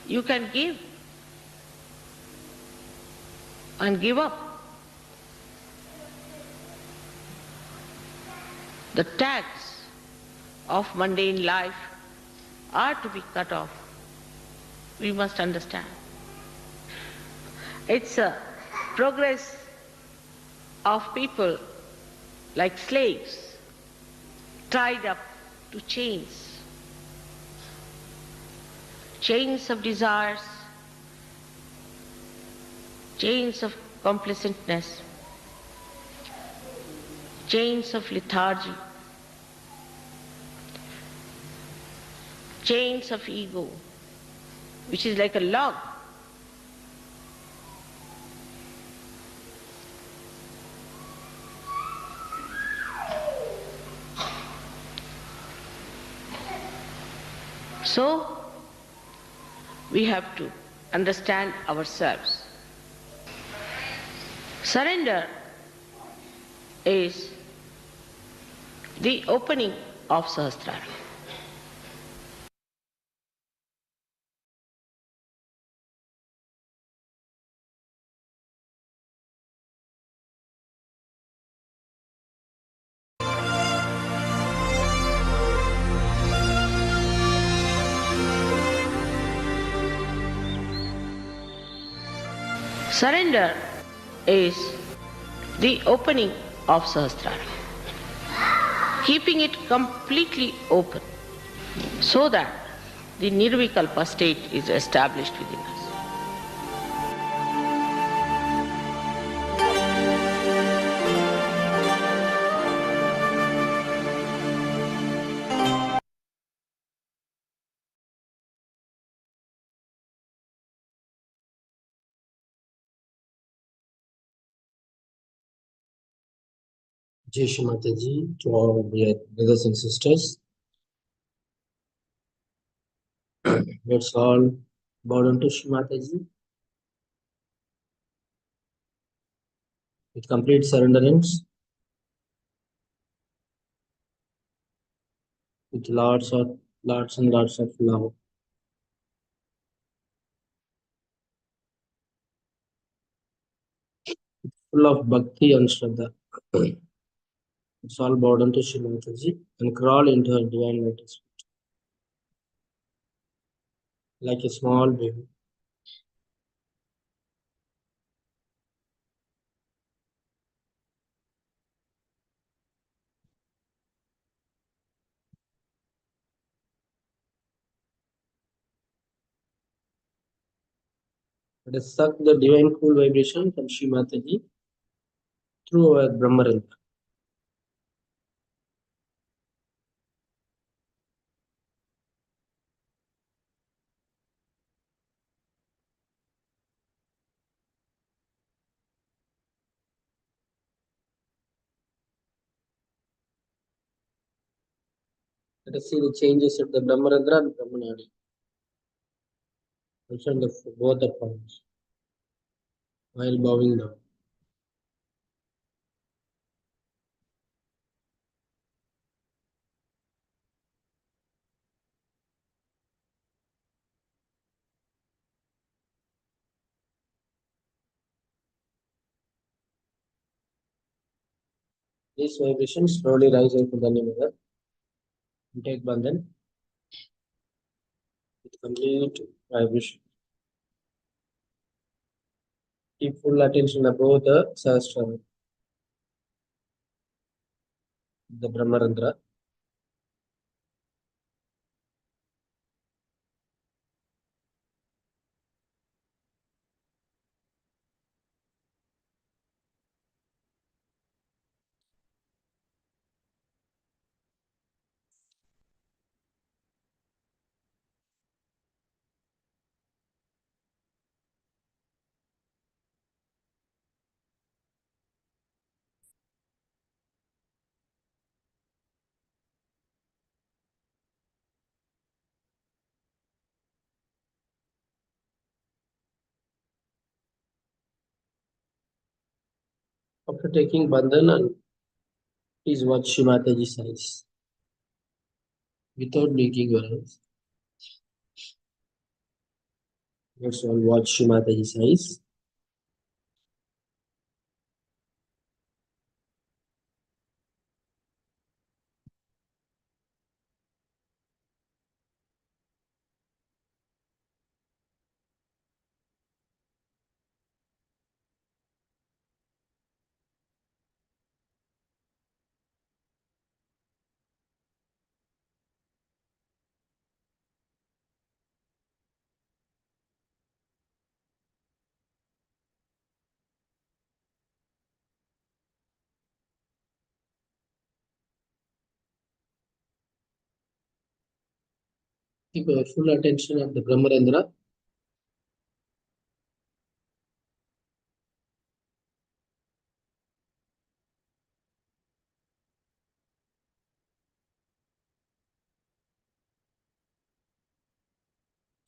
you can give and give up. The tags of mundane life are to be cut off. We must understand. It's a progress of people like slaves tied up to chains, chains of desires, chains of complacentness, chains of lethargy, chains of ego, which is like a log. So, we have to understand ourselves. Surrender is the opening of Sahasrara. Surrender is the opening of Sahasrara, keeping it completely open so that the Nirvikalpa state is established within us. Jai Shri Mataji, to all dear brothers and sisters. Let's all bow down to Shri Mataji with complete surrenderance, with lots and lots of love. Full of bhakti and shraddha. Let's all bow down to Shri Mataji and crawl into her divine lotus feet like a small baby. Let us suck the divine cool vibration from Shri Mataji through our Brahmarandra. Let us see the changes at the Brahmarandra and Brahmanadi. Also in both the points while bowing down. This vibration slowly rises into the Nirvana and take bandhan with complete vibration. Keep full attention above the Sahasrara, the Brahmarandra. After taking bandhan, and is what Shri Mataji says. Without blinking your eyes, Let's all watch Shrimataji's eyes. Keep your full attention at the Brahmarandra.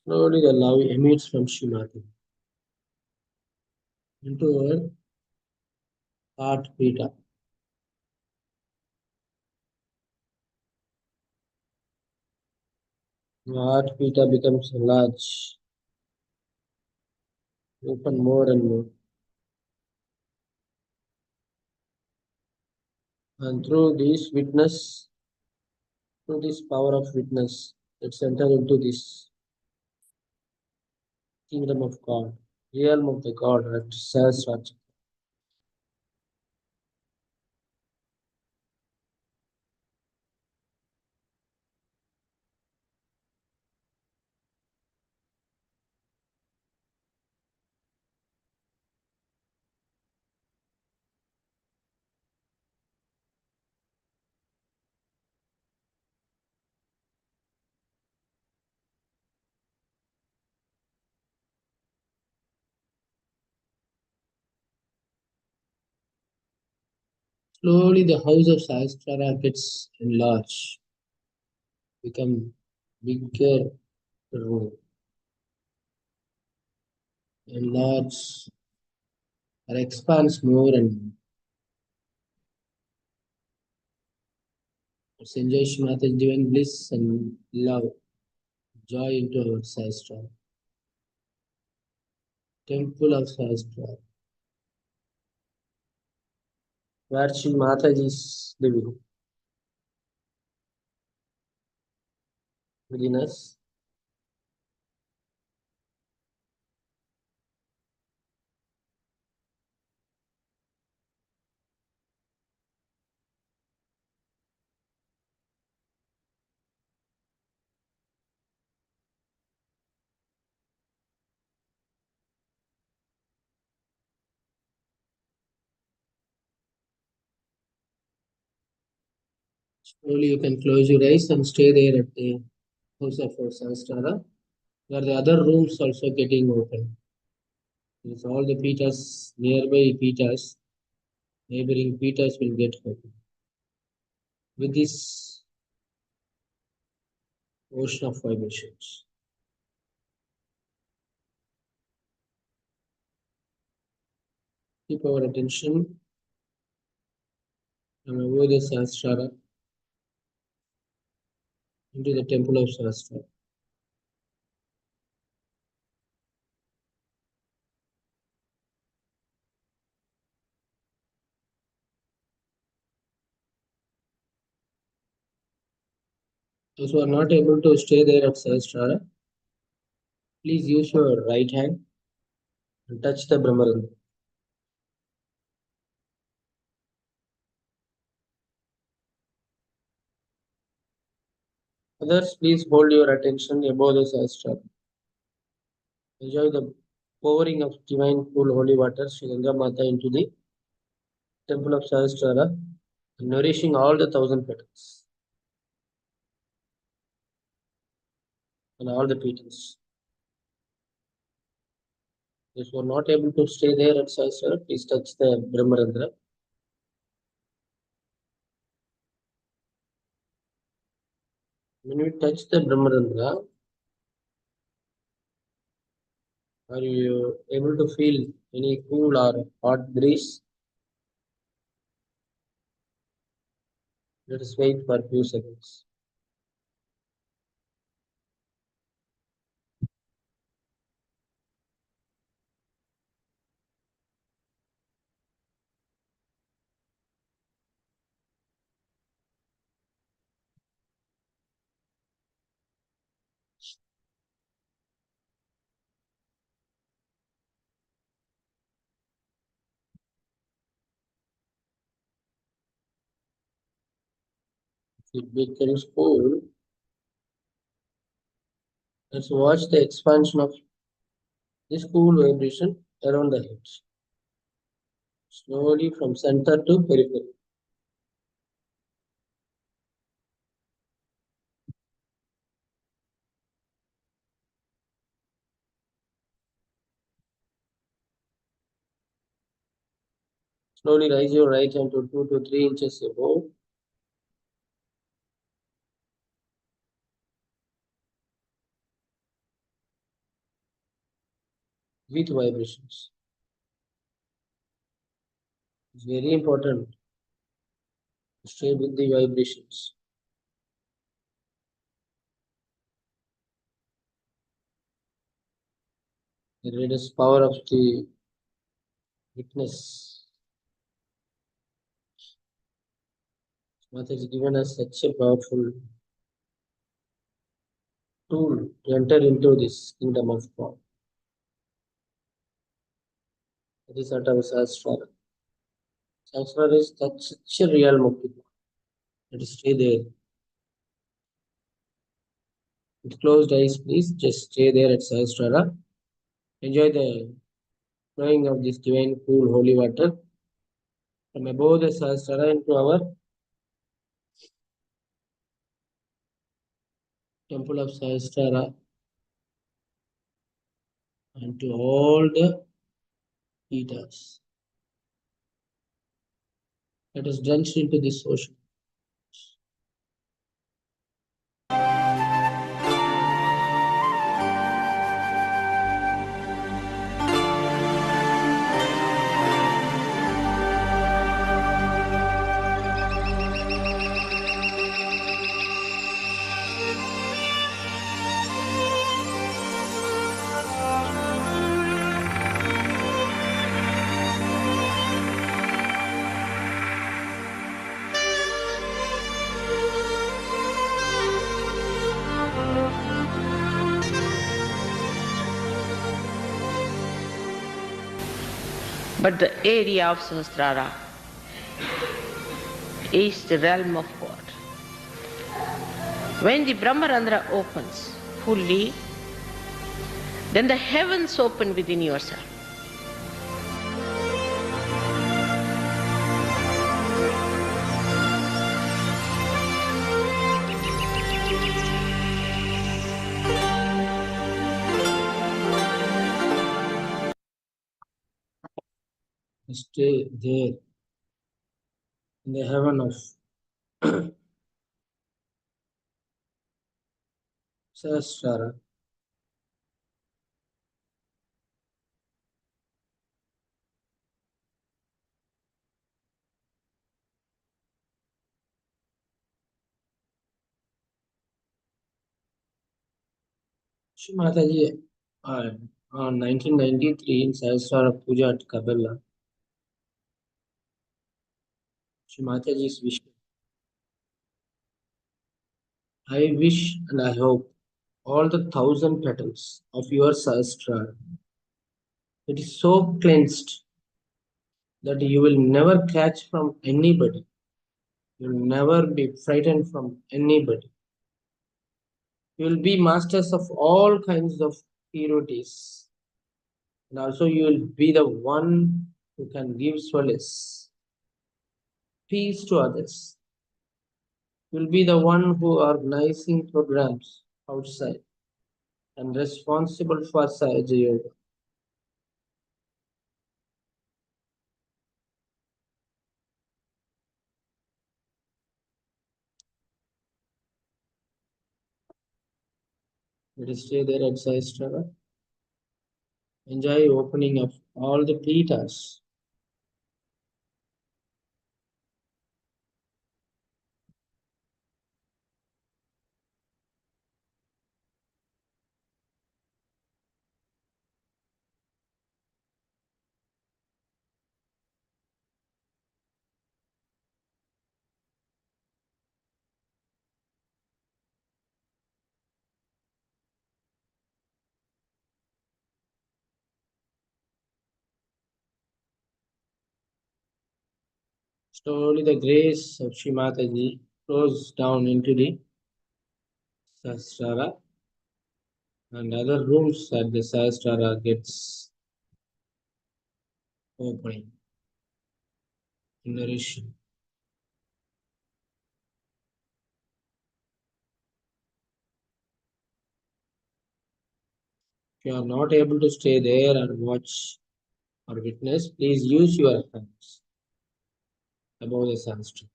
Slowly the love emits from Shrimati into her heart pita. The heart pita becomes large, open more and more. And through this power of witness, let's enter into this kingdom of God, realm of the God at Sahasrara. Slowly the house of Sahasrara gets enlarged, become bigger room, enlarge or expands more and more. Let's enjoy Shrimata's divine bliss and love, joy into our Sahasrara. Temple of Sahasrara, where Shri Mataji is living within us. Slowly you can close your eyes and stay there at the house of our Sahasrara, where the other rooms also getting open. With all the pitas, nearby pitas, neighboring pitas will get open. With this ocean of vibrations. Keep our attention and avoid the Sahasrara into the temple of Sahasrara. Those who are not able to stay there at Sahasrara, please use your right hand and touch the Brahmarandra. Others, please hold your attention above the Sahasrara. Enjoy the pouring of divine cool holy water, Sri Ganga Mata, into the temple of Sahasrara, nourishing all the 1,000 petals and all the petals. Those who are not able to stay there at Sahasrara, please touch the Brahmarandra. When you touch the Brahmarandra, are you able to feel any cool or hot breeze? Let us wait for a few seconds. It becomes cool. Let's watch the expansion of this cool vibration around the head, slowly from center to periphery. Slowly raise your right hand to 2 to 3 inches above. With vibrations. It's very important to stay with the vibrations. The greatest power of the witness. Mata has given us such a powerful tool to enter into this kingdom of God. That is Atava Sahasrara. Sahasrara is such a real mukti. Let us stay there. With closed eyes, please just stay there at Sahasrara. Enjoy the flowing of this divine, cool, holy water from above the Sahasrara into our temple of Sahasrara and to all the petals. Let us drench into this ocean. But the area of Sahasrara is the realm of God. When the Brahmarandra opens fully, then the heavens open within yourself. Stay there in the heaven of Sahasrara. Shri Mataji, on 1993 in Sahasrara Puja at Kabela, Shri Mataji's wish. I wish and I hope all the 1,000 petals of your Sahasrara, it is so cleansed that you will never catch from anybody. You will never be frightened from anybody. You will be masters of all kinds of purities. And also you will be the one who can give solace, peace to others. You will be the one who organizing programs outside and responsible for Sahaja Yoga. Let us stay there at Sahasrara. Enjoy opening of all the pitas. Slowly the grace of Shri Mataji flows down into the Sahasrara, and other rooms at the Sahasrara gets opening, nourishing. If you are not able to stay there and watch or witness, please use your hands above the Sahasrara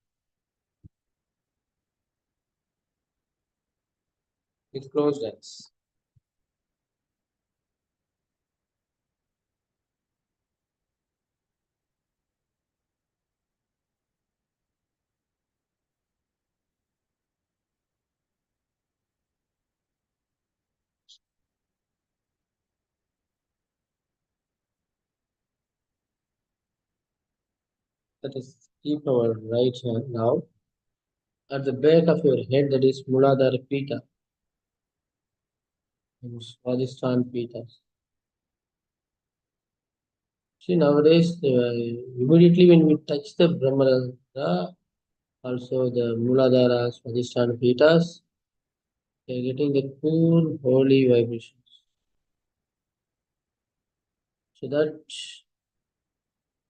with closed eyes. Let us keep our right hand now at the back of your head, that is Muladhara Pita and Swadhisthana Pita. See, nowadays, immediately when we touch the Brahmarandra, also the Muladhara, Swadhisthana Pitas, they are getting the cool, holy vibrations. So that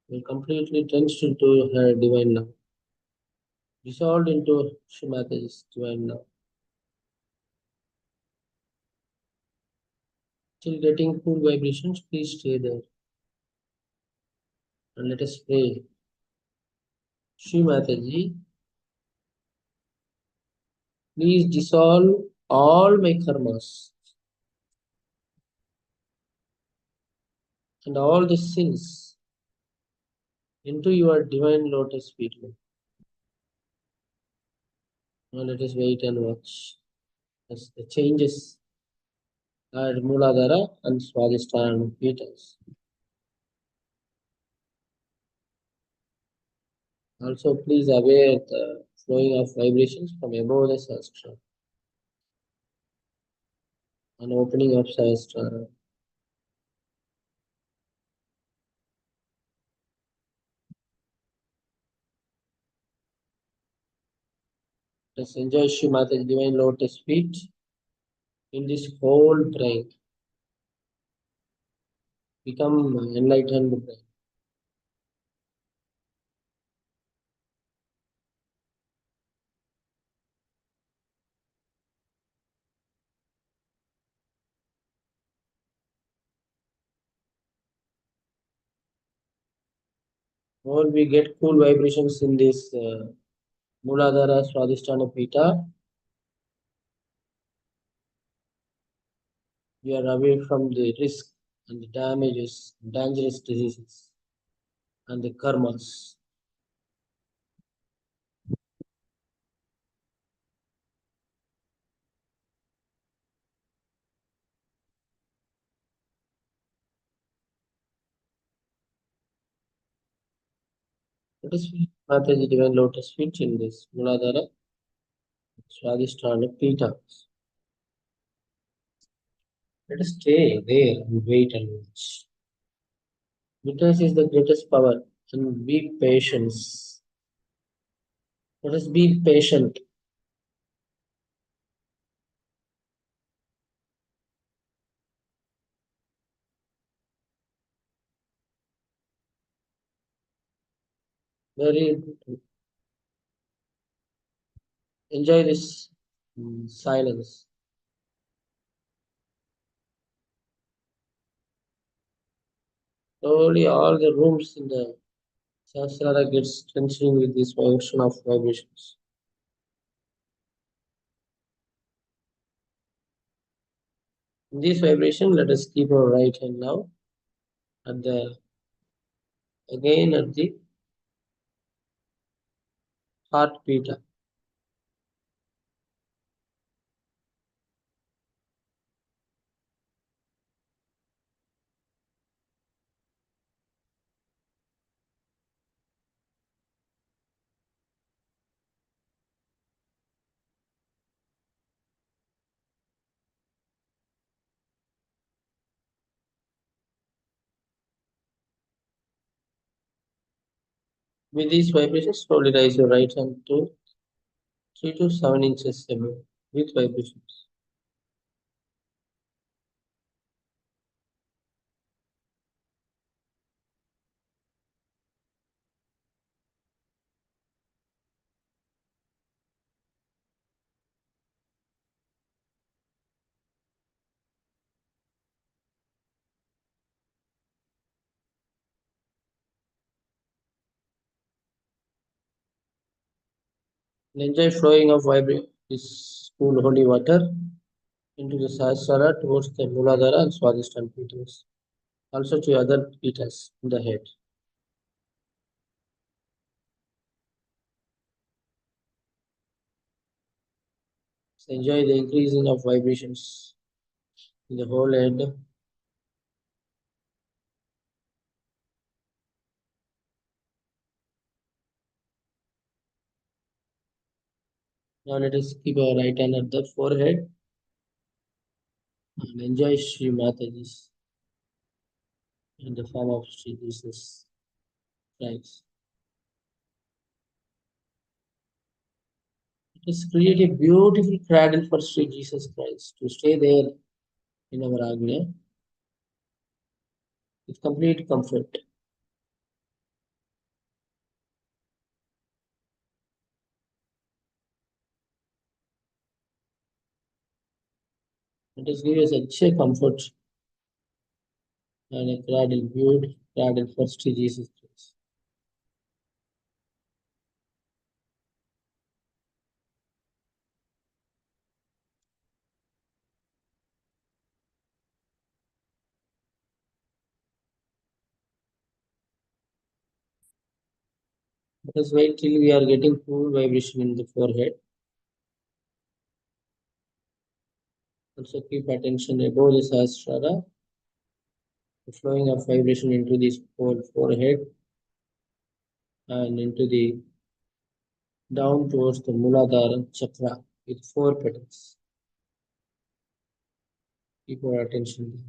will completely drenched into her divine love, dissolved into Shrimati's divine love. Still getting cool vibrations, please stay there and let us pray. Shri Mataji, please dissolve all my karmas and all the sins into your divine lotus feet. Now let us wait and watch as the changes at Muladhara and Swadhisthana Pitas. Also, please aware the flowing of vibrations from above the Sahasrara and opening of Sahasrara. Let's enjoy Shri Mata's divine lotus feet in this whole brain. Become enlightened brain. More we get cool vibrations in this Muladhara Swadhisthana Pita, we are away from the risk and the damages, dangerous diseases, and the karmas. Let us feel Mataji divine lotus feet in this Muladhara Swadhisthana Pita. Let us stay there and wait and watch. Witness is the greatest power and be patient. Let us be patient. Very enjoy this silence. Slowly, all the rooms in the Sahasrara gets strengthening with this ocean of vibrations. In this vibration, let us keep our right hand now at the again at the heart pita. With these vibrations, slowly raise your right hand to 3 to 7 inches above with vibrations. And enjoy flowing of this cool holy water into the Sahasrara towards the Muladhara and Swadhisthana petals, also to other petals in the head. So enjoy the increasing of vibrations in the whole head. Now let us keep our right hand at the forehead and enjoy Sri Mataji's in the form of Sri Jesus Christ. Let us create a beautiful cradle for Sri Jesus Christ to stay there in our Agnya with complete comfort. Let us give us such a comfort and a cradle, beautiful cradle for Sri Jesus Christ. Let us wait till we are getting full vibration in the forehead. Also keep attention above the Sahasrara, the flowing of vibration into this whole forehead and into the down towards the Muladhara chakra with 4 petals. Keep our attention there.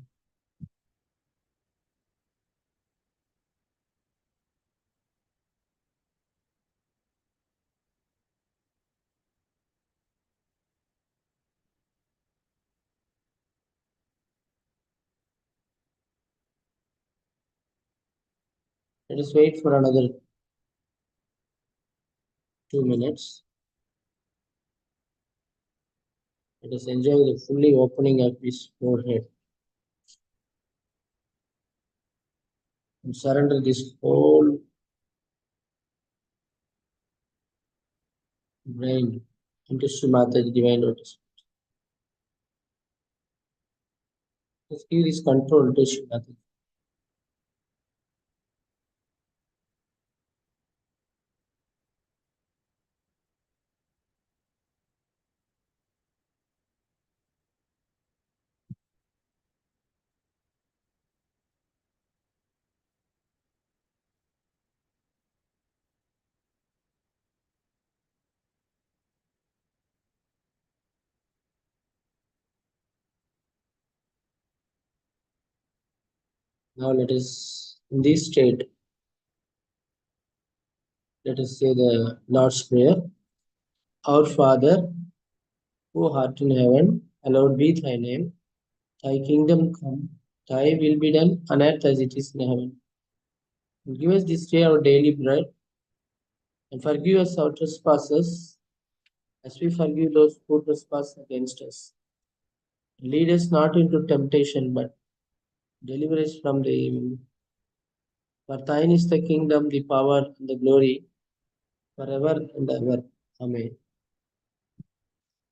Let us wait for another 2 minutes. Let us enjoy the fully opening of his forehead and surrender this whole brain into Sri Mata's divine lotus. Let's give this control to Sri Mata. Now let us, in this state, let us say the Lord's Prayer. Our Father, who art in heaven, hallowed be thy name. Thy kingdom come, thy will be done on earth as it is in heaven. And give us this day our daily bread, and forgive us our trespasses, as we forgive those who trespass against us. Lead us not into temptation, but deliver us from the evil. For thine is the kingdom, the power, and the glory, forever and ever. Amen.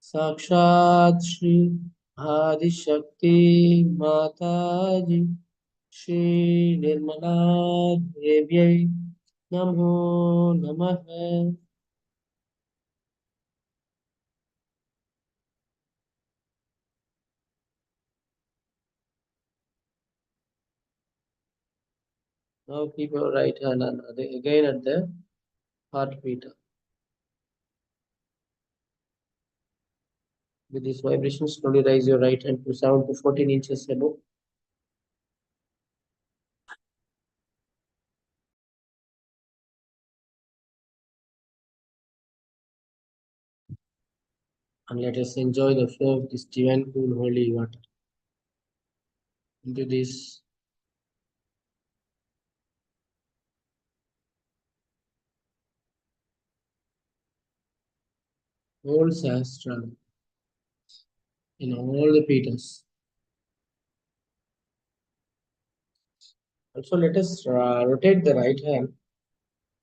साक्षात् श्री आदिशक्ति माता जी श्री निर्मला देव्यै नमो नमः. Now keep your right hand again at the heartbeat. With this vibration, slowly raise your right hand to 7 to 14 inches above. And let us enjoy the flow of this divine cool holy water into this whole sastra in all the petals. Also, let us rotate the right hand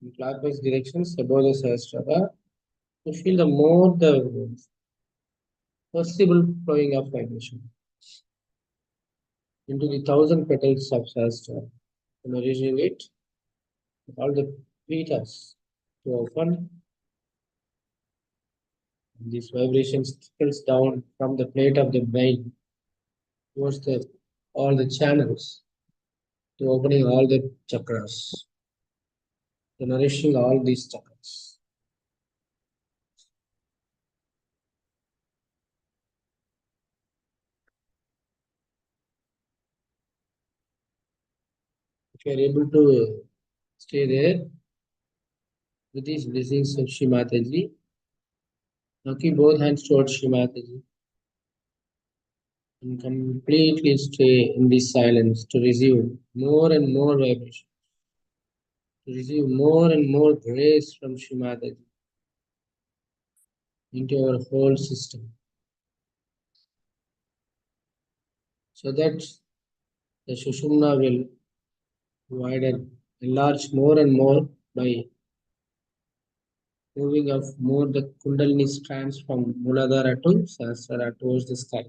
in clockwise directions above the sahasrara to feel the more the possible flowing of vibration into the thousand petals of sahasrara, nourishing it with all the petals to open. This vibration trickles down from the plate of the brain towards the all the channels to opening all the chakras, to nourishing all these chakras. If you are able to stay there with these blessings of Shri Mataji, now keep both hands towards Shri Mataji and completely stay in this silence to receive more and more vibration, to receive more and more grace from Shri Mataji into our whole system, so that the Sushumna will widen, enlarge more and more by moving of more the Kundalini strands from Muladhara to Sahasrara towards the sky.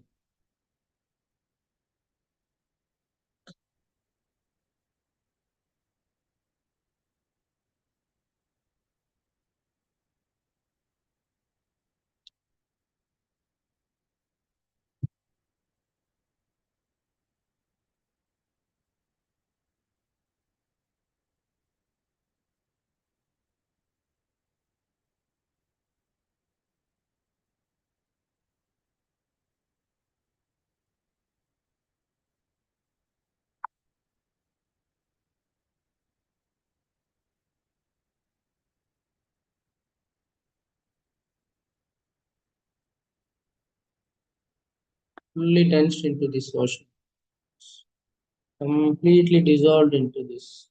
Fully tensed into this ocean, completely dissolved into this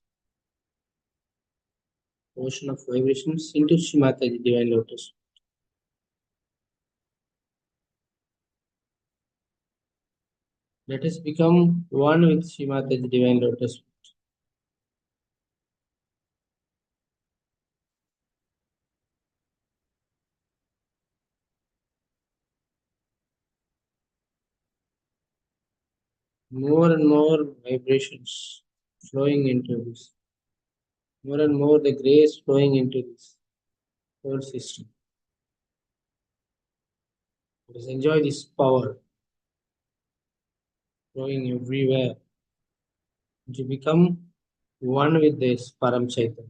ocean of vibrations into Shrimataji Divine Lotus. Let us become one with Shrimataji Divine Lotus. More and more vibrations flowing into this. More and more the grace flowing into this whole system. Let us enjoy this power flowing everywhere to become one with this Param Chaitanya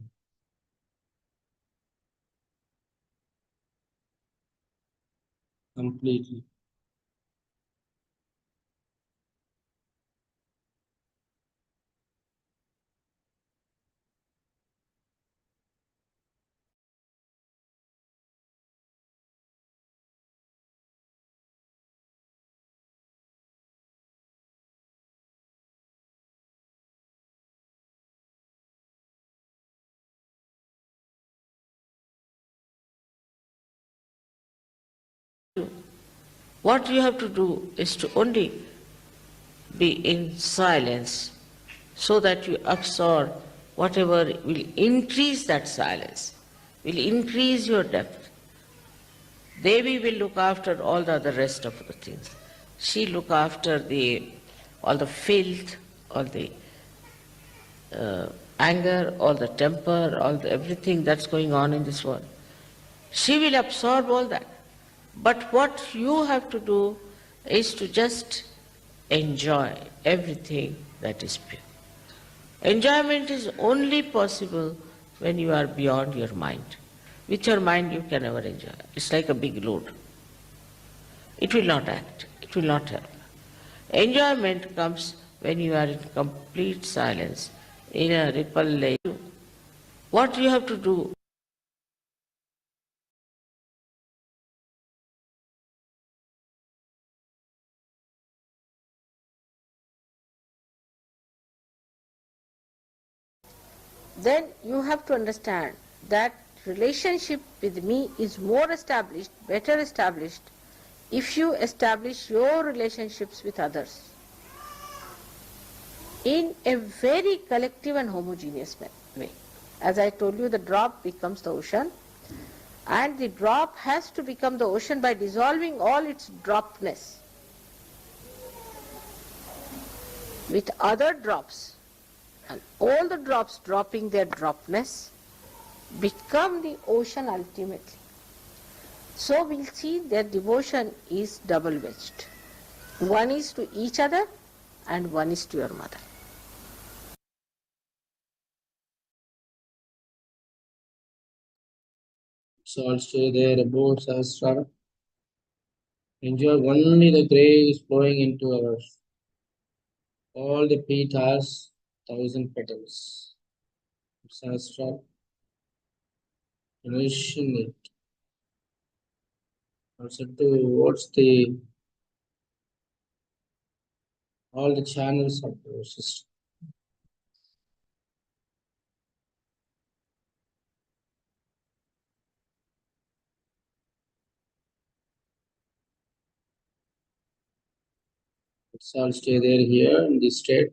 completely. What you have to do is to only be in silence so that you absorb whatever will increase that silence, will increase your depth. Devi will look after all the other rest of the things. She look after all the filth, all the anger, all the temper, everything that's going on in this world. She will absorb all that. But what you have to do is to just enjoy everything that is pure. Enjoyment is only possible when you are beyond your mind. With your mind you can never enjoy. It's like a big load. It will not act. It will not help. Enjoyment comes when you are in complete silence, in a ripple lake. What you have to do then you have to understand that relationship with me is more established, better established, if you establish your relationships with others in a very collective and homogeneous way. As I told you, the drop becomes the ocean, and the drop has to become the ocean by dissolving all its dropness with other drops, and all the drops dropping their dropness become the ocean ultimately. So we'll see that devotion is double-wedged. One is to each other and one is to your mother. So I'll stay there above Sahasrara. Enjoy only the grace flowing into our all the petals, 1,000 petals. Sahasrara. Nourishing it. Also towards the all the channels of the system. So I'll stay there here in this state.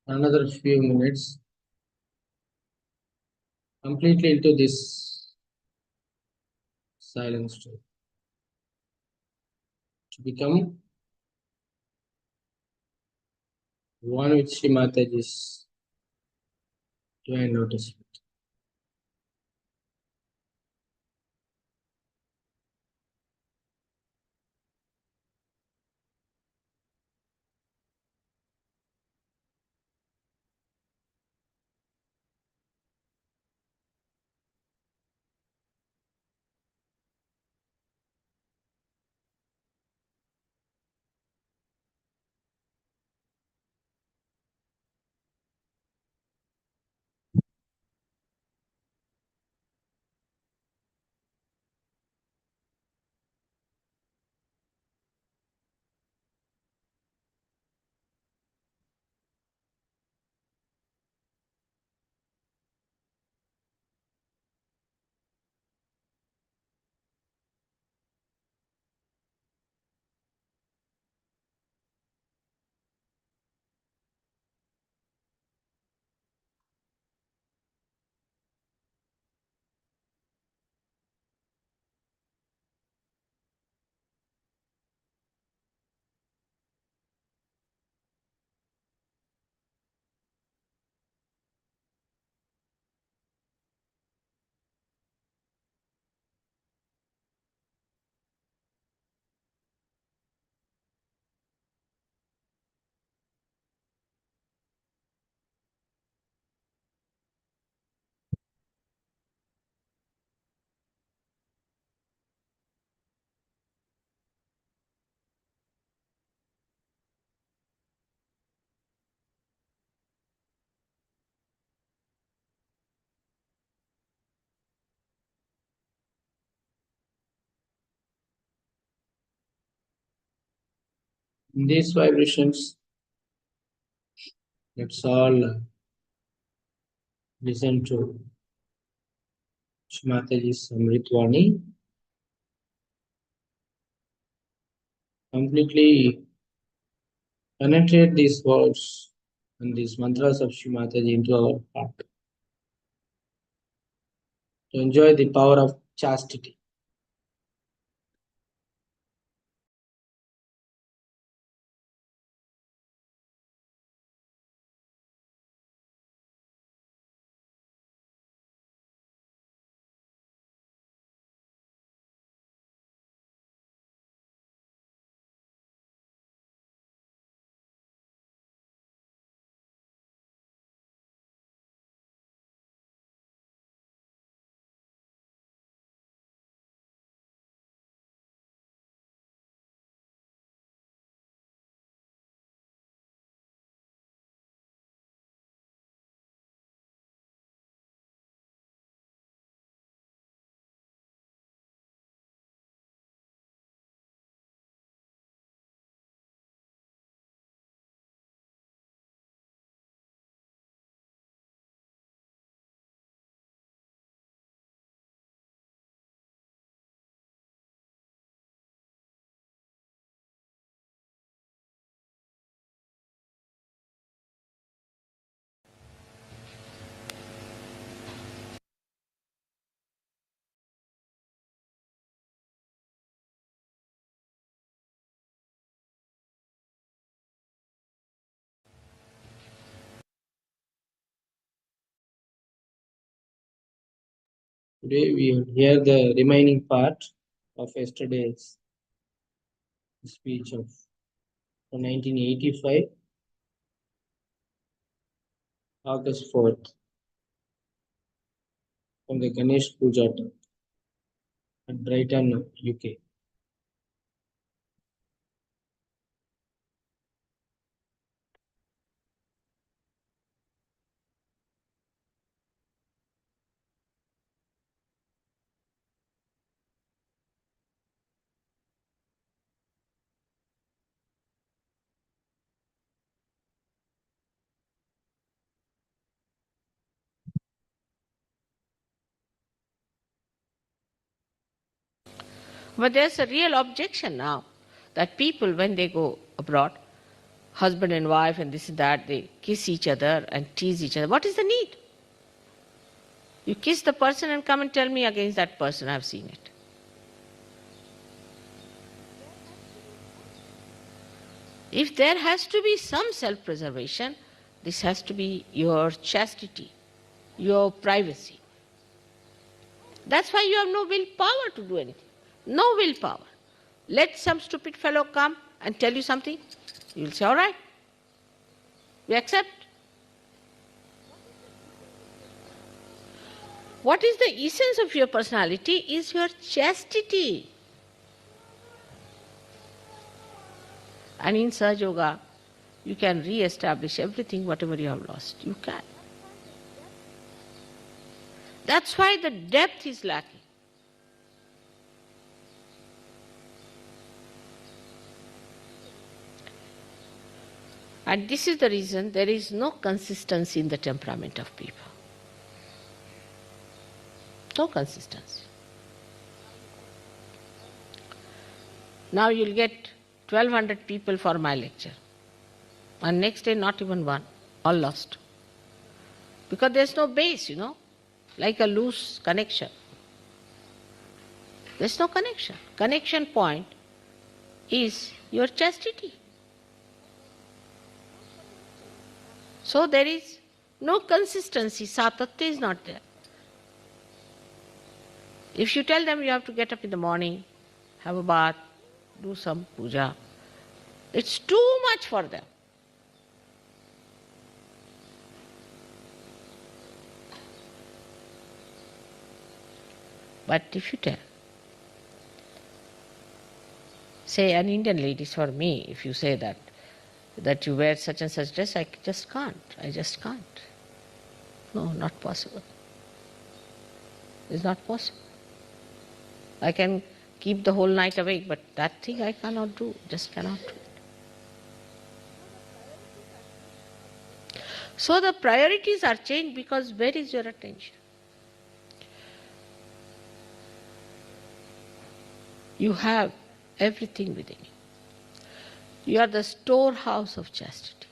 Another few minutes completely into this silent state to become one with Sri Mataji's divine notice. In these vibrations, let's all listen to Shri Mataji's Amritvani. Completely penetrate these words and these mantras of Shri Mataji into our heart to enjoy the power of chastity. Today we will hear the remaining part of yesterday's speech of 1985, August 4th, from the Ganesh Puja at Brighton, UK. But there's a real objection now that people, when they go abroad, husband and wife and this and that, they kiss each other and tease each other. What is the need? You kiss the person and come and tell me against that person. I've seen it. If there has to be some self-preservation, this has to be your chastity, your privacy. That's why you have no willpower to do anything. No willpower. Let some stupid fellow come and tell you something. You'll say, all right, we accept. What is the essence of your personality is your chastity. And in Sahaja Yoga, you can re-establish everything, whatever you have lost. You can. That's why the depth is lacking. And this is the reason there is no consistency in the temperament of people. No consistency. Now you'll get 1,200 people for my lecture. And next day not even one. All lost. Because there's no base, like a loose connection. There's no connection. Connection point is your chastity. So there is no consistency. Satatya is not there. If you tell them you have to get up in the morning, have a bath, do some puja, it's too much for them. But if you tell, say an Indian lady, for me, if you say that you wear such and such dress, I just can't. No, not possible. It's not possible. I can keep the whole night awake, but that thing I cannot do, just cannot do it. So the priorities are changed because where is your attention? You have everything within you. You are the storehouse of chastity,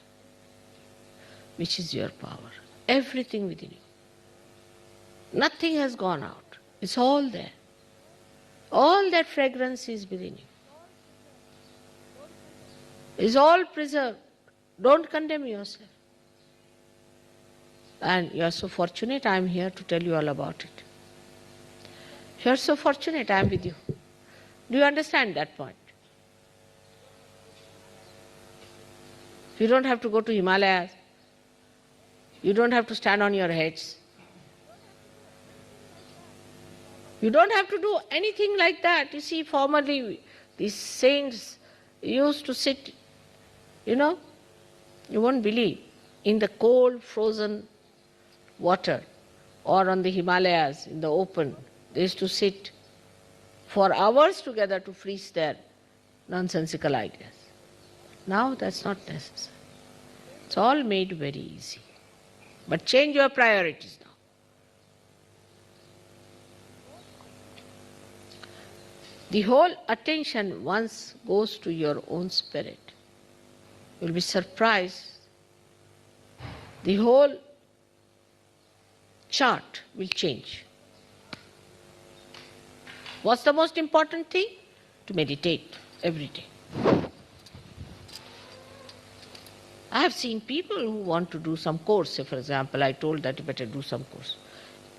which is your power. Everything within you. Nothing has gone out. It's all there. All that fragrance is within you. It's all preserved. Don't condemn yourself. And you are so fortunate I am here to tell you all about it. You are so fortunate I am with you. Do you understand that point? You don't have to go to Himalayas. You don't have to stand on your heads. You don't have to do anything like that. You see, formerly these saints used to sit, you won't believe, in the cold, frozen water or on the Himalayas in the open. They used to sit for hours together to freeze their nonsensical ideas. Now that's not necessary. It's all made very easy. But change your priorities now. The whole attention once goes to your own spirit. You'll be surprised. The whole chart will change. What's the most important thing? To meditate every day. I have seen people who want to do some course. Say, for example, I told that you better do some course.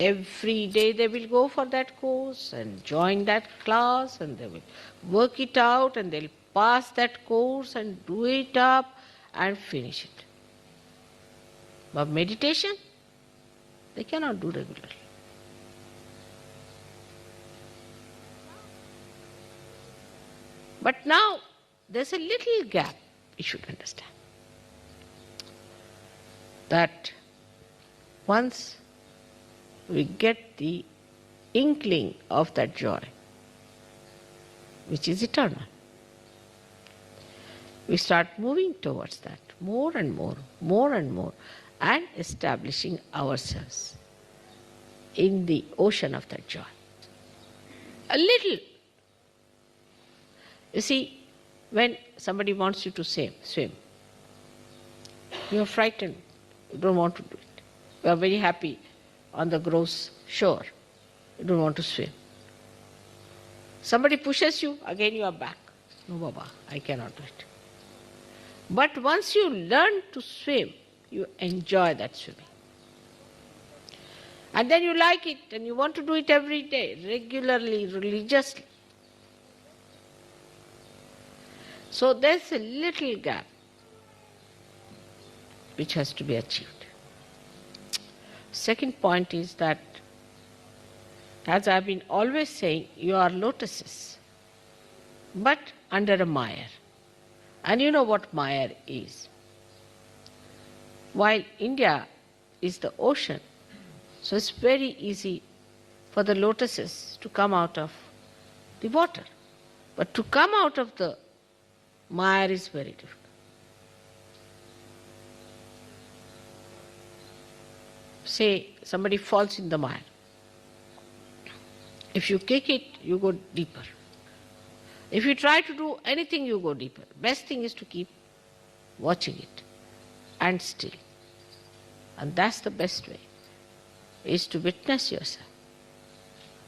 Every day they will go for that course and join that class, and they will work it out, and they'll pass that course and do it up and finish it. But meditation, they cannot do regularly. But now there's a little gap, you should understand. That once we get the inkling of that joy, which is eternal, we start moving towards that more and more, and establishing ourselves in the ocean of that joy. A little. You see, when somebody wants you to swim, you are frightened, you don't want to do it. You are very happy on the gross shore, you don't want to swim. Somebody pushes you, again you are back. No, Baba, I cannot do it. But once you learn to swim, you enjoy that swimming. And then you like it, and you want to do it every day, regularly, religiously. So there's a little gap which has to be achieved. Second point is that, as I've been always saying, you are lotuses, but under a mire. And you know what mire is. While India is the ocean, so it's very easy for the lotuses to come out of the water. But to come out of the mire is very difficult. Say somebody falls in the mire. If you kick it, you go deeper. If you try to do anything, you go deeper. Best thing is to keep watching it and still. And that's the best way, is to witness yourself.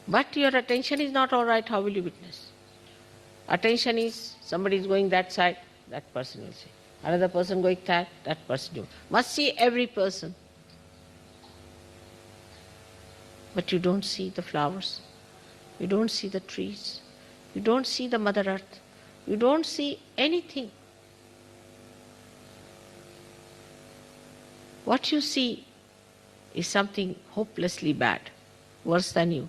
But your attention is not all right, how will you witness? Attention is, somebody is going that side, that person will see. Another person going that person will. Must see every person. But you don't see the flowers. You don't see the trees. You don't see the Mother Earth. You don't see anything. What you see is something hopelessly bad, worse than you.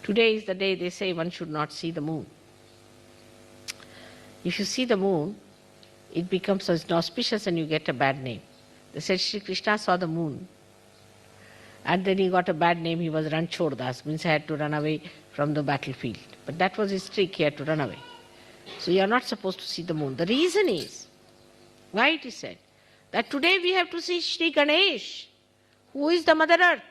Today is the day they say one should not see the moon. If you see the moon, it becomes inauspicious and you get a bad name. They said Sri Krishna saw the moon, and then he got a bad name. He was Ranchordas, means he had to run away from the battlefield. But that was his trick, he had to run away. So you are not supposed to see the moon. The reason is, why it is said, that today we have to see Sri Ganesha, who is the Mother Earth,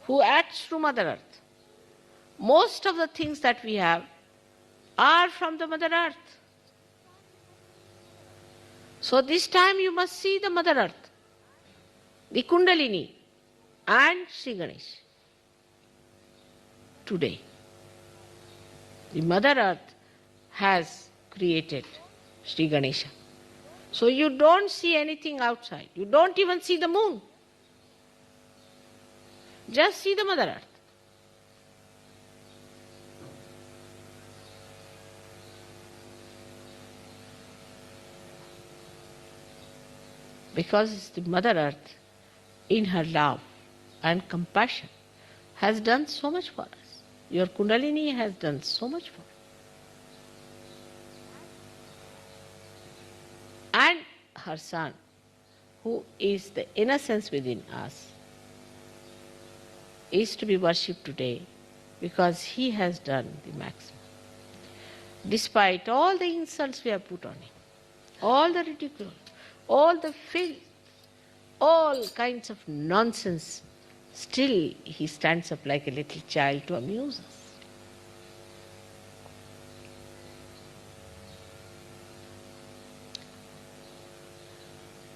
who acts through Mother Earth. Most of the things that we have are from the Mother Earth. So this time you must see the Mother Earth, the Kundalini, and Sri Ganesha. Today, the Mother Earth has created Sri Ganesha. So you don't see anything outside. You don't even see the moon. Just see the Mother Earth. Because the Mother Earth, in her love and compassion, has done so much for us. Your Kundalini has done so much for us. And her son, who is the innocence within us, is to be worshipped today because he has done the maximum. Despite all the insults we have put on him, all the ridicule, all the filth, all kinds of nonsense, still he stands up like a little child to amuse us.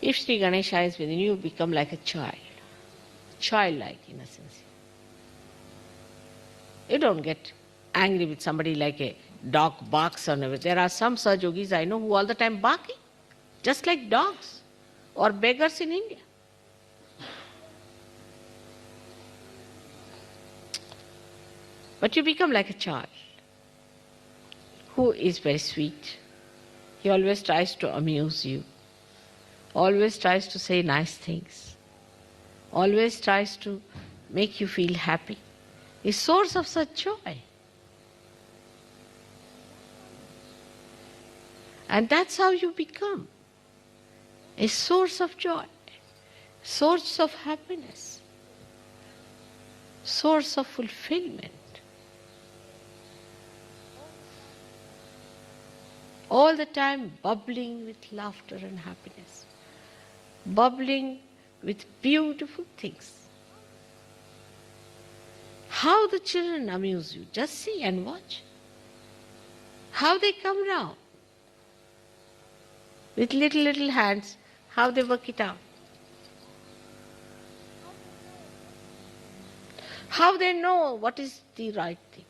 If Sri Ganesha is within you, become like a child, childlike innocence. You don't get angry with somebody like a dog barks on everything. There are some Sahajogis I know who all the time barking. just like dogs or beggars in India. But you become like a child who is very sweet. He always tries to amuse you, always tries to say nice things, always tries to make you feel happy. A source of such joy. And that's how you become a source of joy, source of happiness, source of fulfillment. All the time bubbling with laughter and happiness, bubbling with beautiful things. How the children amuse you, just see and watch. How they come round with little hands, how they work it out. How they know what is the right thing.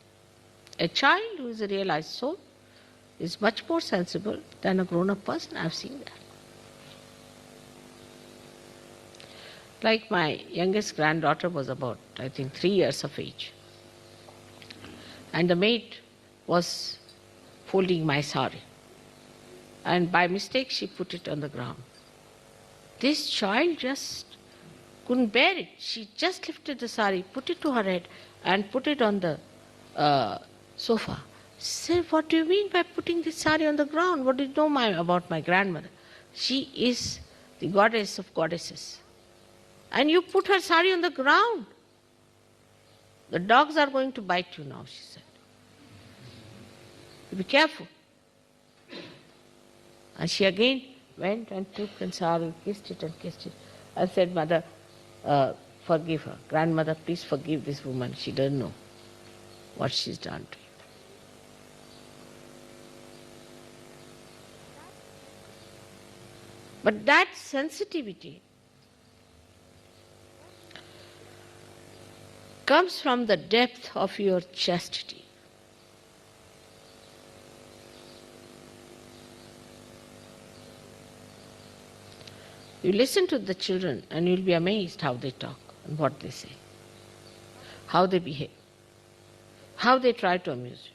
A child who is a realized soul is much more sensible than a grown-up person. I've seen that. Like my youngest granddaughter was about, I think, 3 years of age. And the maid was folding my sari. And by mistake she put it on the ground. This child just couldn't bear it. She just lifted the sari, put it to her head and put it on the sofa. She said, "What do you mean by putting this sari on the ground? What do you know about my grandmother? She is the goddess of goddesses. And you put her sari on the ground. The dogs are going to bite you now," she said. "Be careful." And she again went and took and sari, kissed it and said, "Mother, forgive her. Grandmother, please forgive this woman. She doesn't know what she's done to you." But that sensitivity comes from the depth of your chastity. You listen to the children and you'll be amazed how they talk and what they say, how they behave, how they try to amuse you.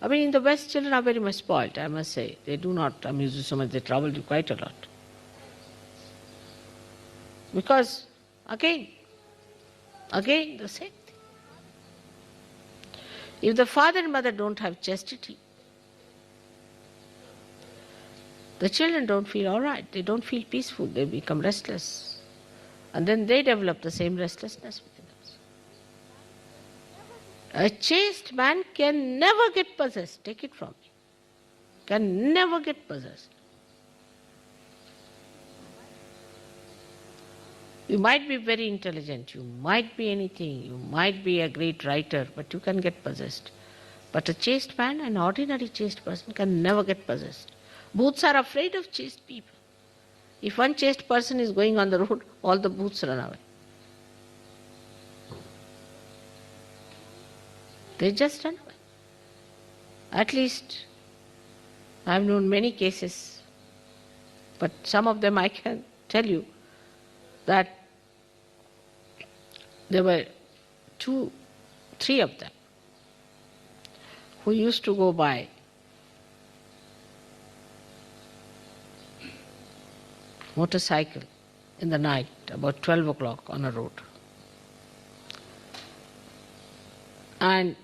I mean, in the West, children are very much spoiled, I must say. They do not amuse you so much, they trouble you quite a lot. Because, again, the same thing. If the father and mother don't have chastity, the children don't feel all right, they don't feel peaceful, they become restless. And then they develop the same restlessness within us. A chaste man can never get possessed, take it from me. Can never get possessed. You might be very intelligent, you might be anything, you might be a great writer, but you can get possessed. But a chaste man, an ordinary chaste person, can never get possessed. Bhoots are afraid of chaste people. If one chaste person is going on the road, all the bhoots run away. They just run away. At least, I have known many cases, but some of them I can tell you that there were 2, 3 of them who used to go by motorcycle in the night about 12 o'clock on a road. And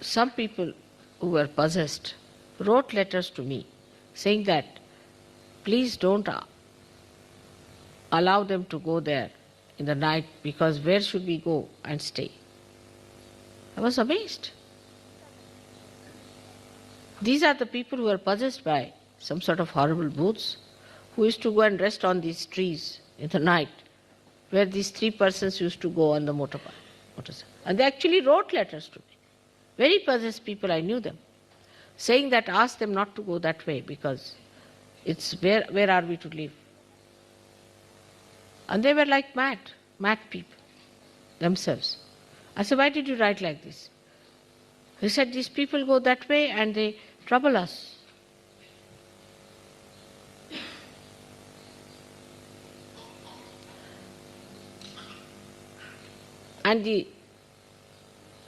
some people who were possessed wrote letters to me saying that please don't allow them to go there in the night, because where should we go and stay? I was amazed. These are the people who are possessed by some sort of horrible bhoots, who used to go and rest on these trees in the night, where these 3 persons used to go on the motorcycle. And they actually wrote letters to me. Very possessed people, I knew them, saying that ask them not to go that way, because it's where are we to live? And they were like mad people themselves. I said, why did you write like this? He said, these people go that way and they trouble us. and the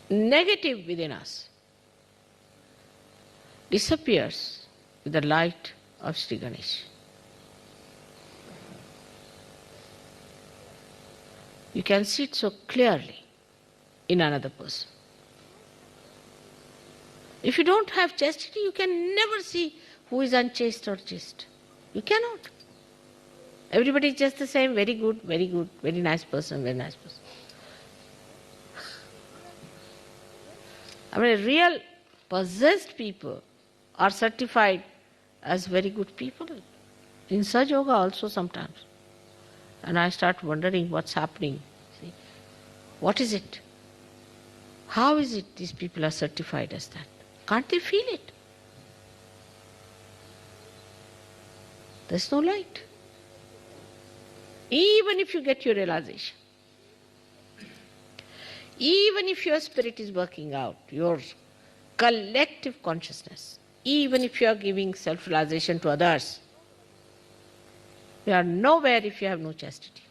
negative within us disappears with the light of Sri Ganesha. You can see it so clearly in another person. If you don't have chastity, you can never see who is unchaste or chaste. You cannot. Everybody is just the same, very good, very nice person, very nice person. I mean, real possessed people are certified as very good people. In Saj Yoga also sometimes. And I start wondering what's happening. See, what is it? How is it these people are certified as that? Can't they feel it? There's no light. Even if you get your realization, even if your spirit is working out, your collective consciousness, even if you are giving self-realization to others, you are nowhere if you have no chastity.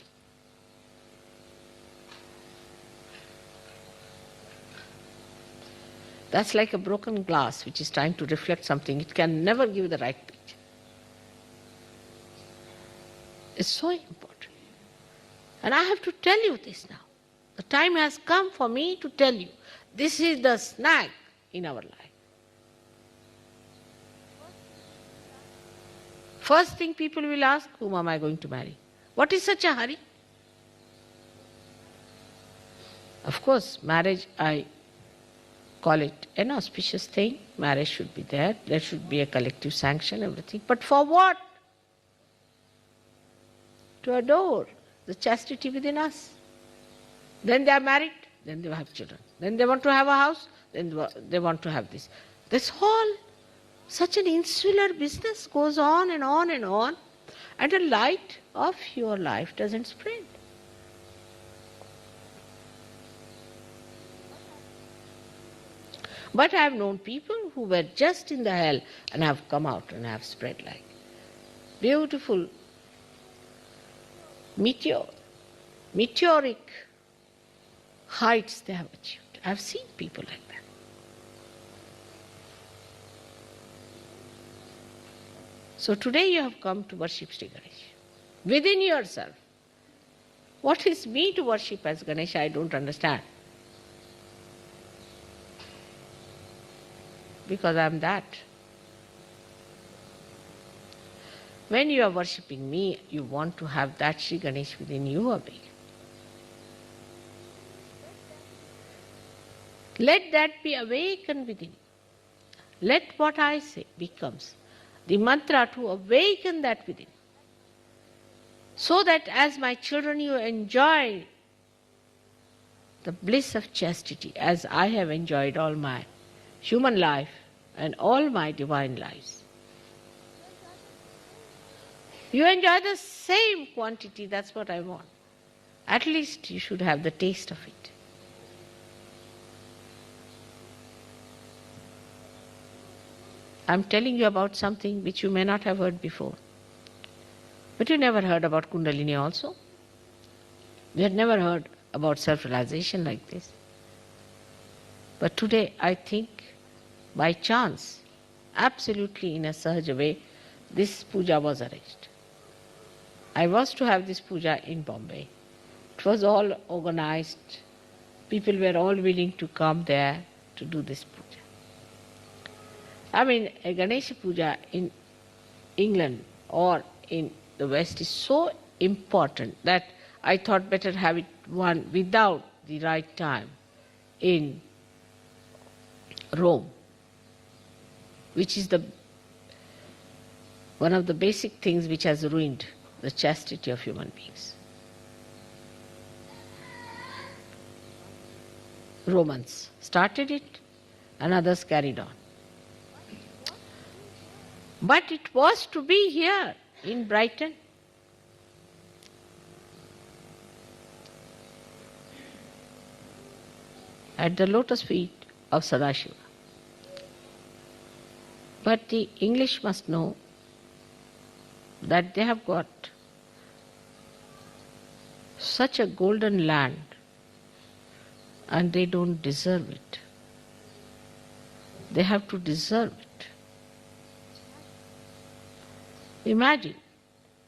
That's like a broken glass which is trying to reflect something. It can never give the right picture. It's so important. And I have to tell you this now. The time has come for me to tell you. This is the snag in our life. First thing people will ask, whom am I going to marry? What is such a hurry? Of course, marriage, I call it an auspicious thing. Marriage should be there. There should be a collective sanction, everything. But for what? To adore the chastity within us. Then they are married, then they have children. Then they want to have a house, then they want to have this. This whole, such an insular business goes on and on and on, and the light of your life doesn't spread. But I have known people who were just in the hell and have come out and have spread like beautiful meteoric heights they have achieved. I have seen people like that. So today you have come to worship Sri Ganesha. Within yourself. What is me to worship as Ganesha? I don't understand. Because I am that. When you are worshipping me, you want to have that Sri Ganesha within you awake. Let that be awakened within you. Let what I say becomes the mantra to awaken that within. So that as my children you enjoy the bliss of chastity as I have enjoyed all my human life and all my divine lives. You enjoy the same quantity, that's what I want. At least you should have the taste of it. I'm telling you about something which you may not have heard before. But you never heard about Kundalini also. You had never heard about self-realization like this. But today I think by chance, absolutely in a Sahaja way, this puja was arranged. I was to have this puja in Bombay. It was all organized. People were all willing to come there to do this puja. I mean, a Ganesha puja in England or in the West is so important that I thought better have it one without the right time in Rome, which is one of the basic things which has ruined the chastity of human beings. Romans started it and others carried on. But it was to be here in Brighton. At the lotus feet of Sadashiva. But the English must know that they have got such a golden land and they don't deserve it. They have to deserve it. Imagine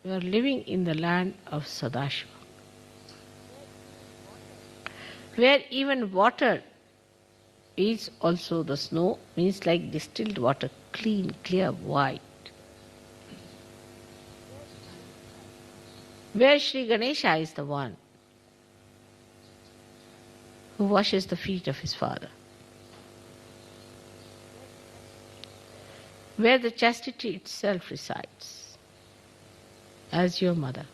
you are living in the land of Sadashiva, where even water is also the snow, means like distilled water, clean, clear, white. Where Sri Ganesha is the one who washes the feet of his father. Where the chastity itself resides as your mother.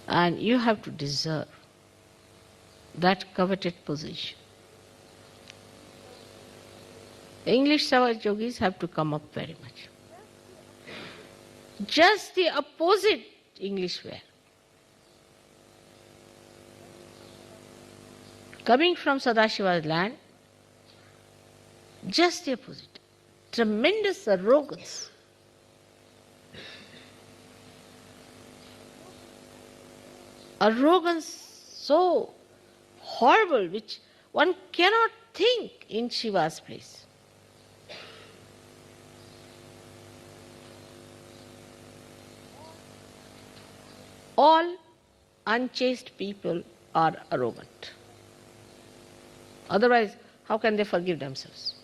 And you have to deserve that coveted position. English Savage yogis have to come up very much. Just the opposite English wear. Coming from Sadashiva's land, just the opposite. Tremendous arrogance. Arrogance so horrible, which one cannot think in Shiva's place. All unchaste people are arrogant. Otherwise, how can they forgive themselves?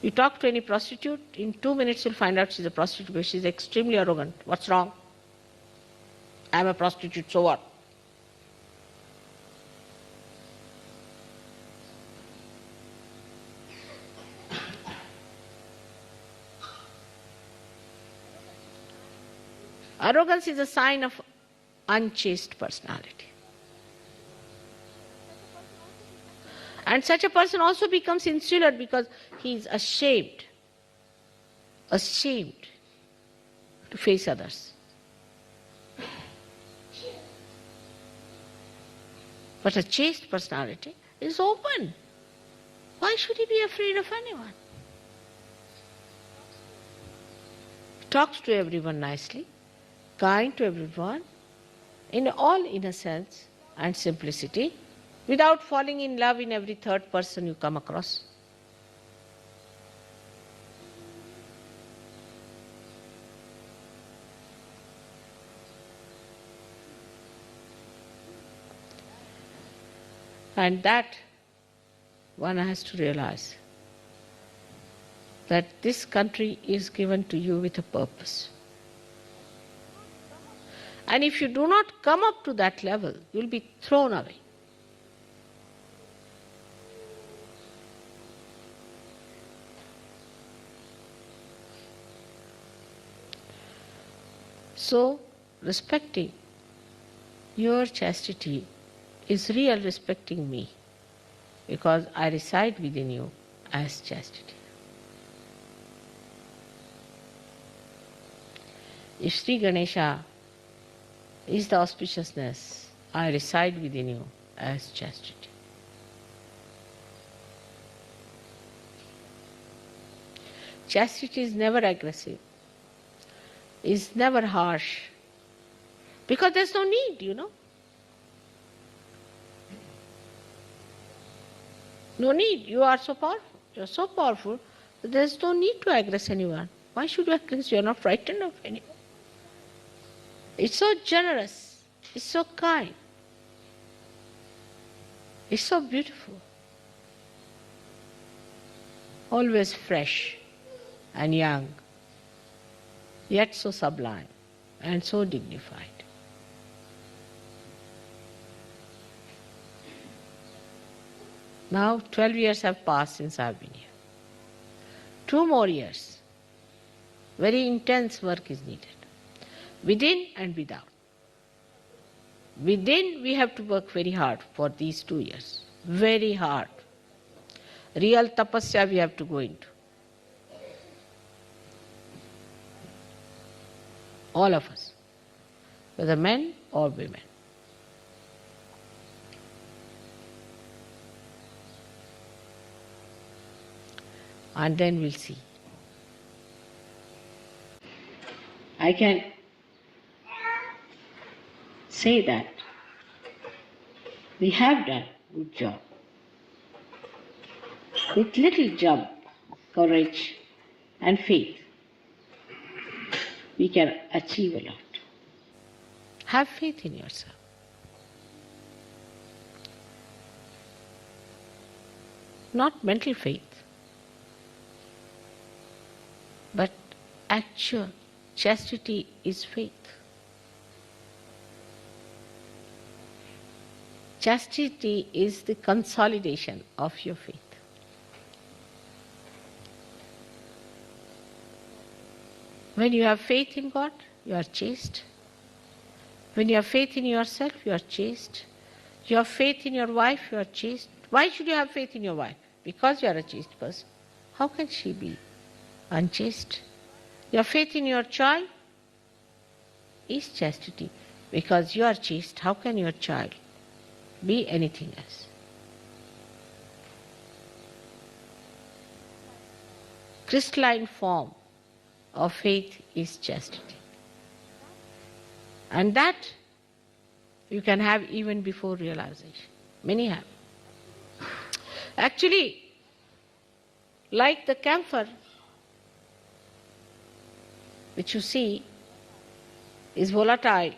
You talk to any prostitute, in 2 minutes you'll find out she's a prostitute, but she's extremely arrogant. What's wrong? I'm a prostitute, so what? Arrogance is a sign of unchaste personality. And such a person also becomes insular because he is ashamed to face others. But a chaste personality is open. Why should he be afraid of anyone? Talks to everyone nicely, kind to everyone, in all innocence and simplicity, without falling in love in every third person you come across. And that one has to realize that this country is given to you with a purpose. And if you do not come up to that level, you will be thrown away. So, respecting your chastity is real respecting me, because I reside within you as chastity. If Sri Ganesha is the auspiciousness, I reside within you as chastity. Chastity is never aggressive, is never harsh, because there's no need, No need. You are so powerful. You are so powerful that there is no need to aggress anyone. Why should you aggress? You are not frightened of anyone. It's so generous. It's so kind. It's so beautiful. Always fresh and young, yet so sublime and so dignified. Now 12 years have passed since I have been here. 2 more years. Very intense work is needed, within and without. Within, we have to work very hard for these 2 years. Very hard. Real tapasya we have to go into. All of us, whether men or women. And then we'll see. I can say that we have done a good job. With little jump, courage, and faith, we can achieve a lot. Have faith in yourself. Not mental faith, but actual chastity is faith. Chastity is the consolidation of your faith. When you have faith in God, you are chaste. When you have faith in yourself, you are chaste. You have faith in your wife, you are chaste. Why should you have faith in your wife? Because you are a chaste person. How can she be unchaste? Your faith in your child is chastity. Because you are chaste, how can your child be anything else? Crystalline form of faith is chastity. And that you can have even before realization. Many have. Actually, like the camphor, which you see is volatile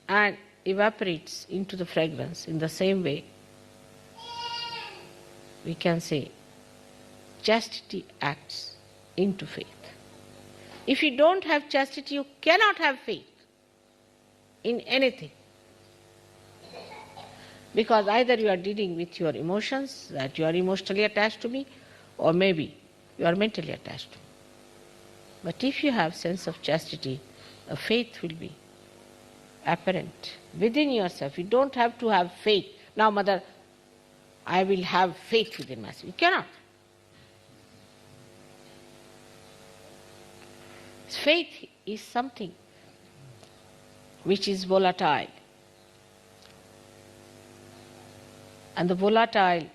and evaporates into the fragrance, in the same way, we can say chastity acts into faith. If you don't have chastity, you cannot have faith in anything. Because either you are dealing with your emotions, that you are emotionally attached to me, or maybe you are mentally attached to me. But if you have sense of chastity, a faith will be apparent within yourself. You don't have to have faith. Now, mother, I will have faith within myself. You cannot. Faith is something which is volatile. And the volatile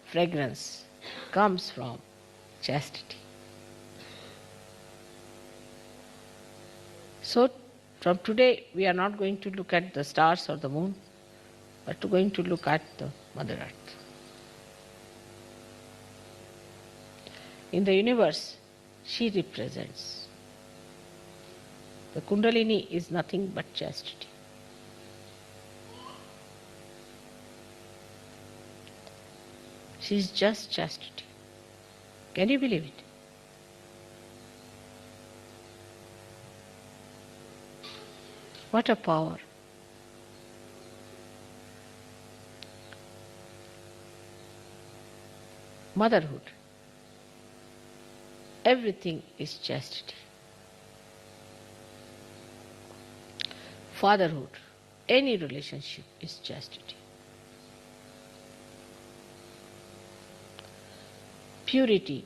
fragrance comes from chastity. So, from today, we are not going to look at the stars or the moon, but going to look at the Mother Earth. In the universe, she represents. The Kundalini is nothing but chastity. She is just chastity. Can you believe it? What a power. Motherhood. Everything is chastity. Fatherhood. Any relationship is chastity. Purity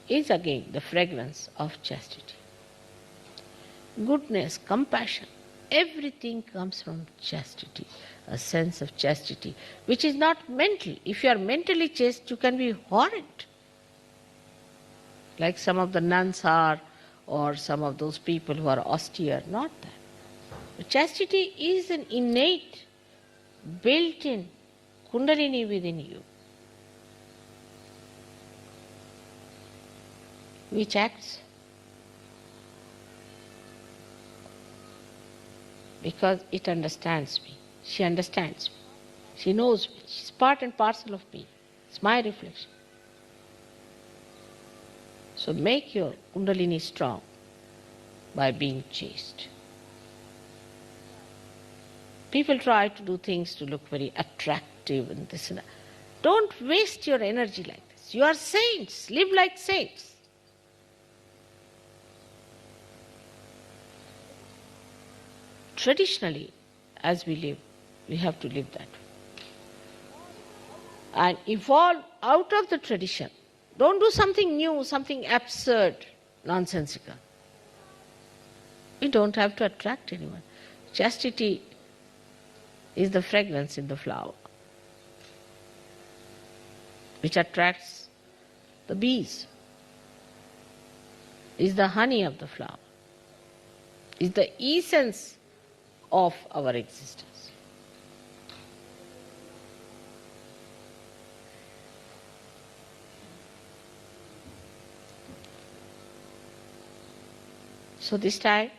is again the fragrance of chastity. Goodness, compassion, everything comes from chastity, a sense of chastity, which is not mental. If you are mentally chaste, you can be horrid, like some of the nuns are, or some of those people who are austere. Not that. But chastity is an innate, built-in Kundalini within you, which acts because it understands me. She understands me. She knows me. She's part and parcel of me. It's my reflection. So make your Kundalini strong by being chaste. People try to do things to look very attractive and this and that. Don't waste your energy like this. You are saints. Live like saints. Traditionally, as we live, we have to live that way. And evolve out of the tradition. Don't do something new, something absurd, nonsensical. We don't have to attract anyone. Chastity is the fragrance in the flower, which attracts the bees, is the honey of the flower, is the essence of our existence. So this time,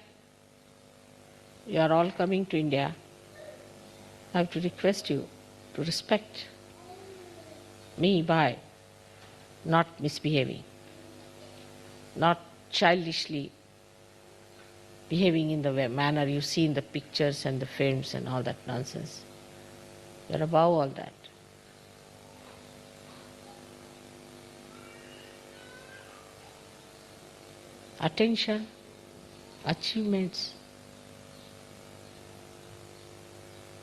you are all coming to India. I have to request you to respect me by not misbehaving, not childishly behaving in the manner you see in the pictures and the films and all that nonsense. You are above all that. Attention, achievements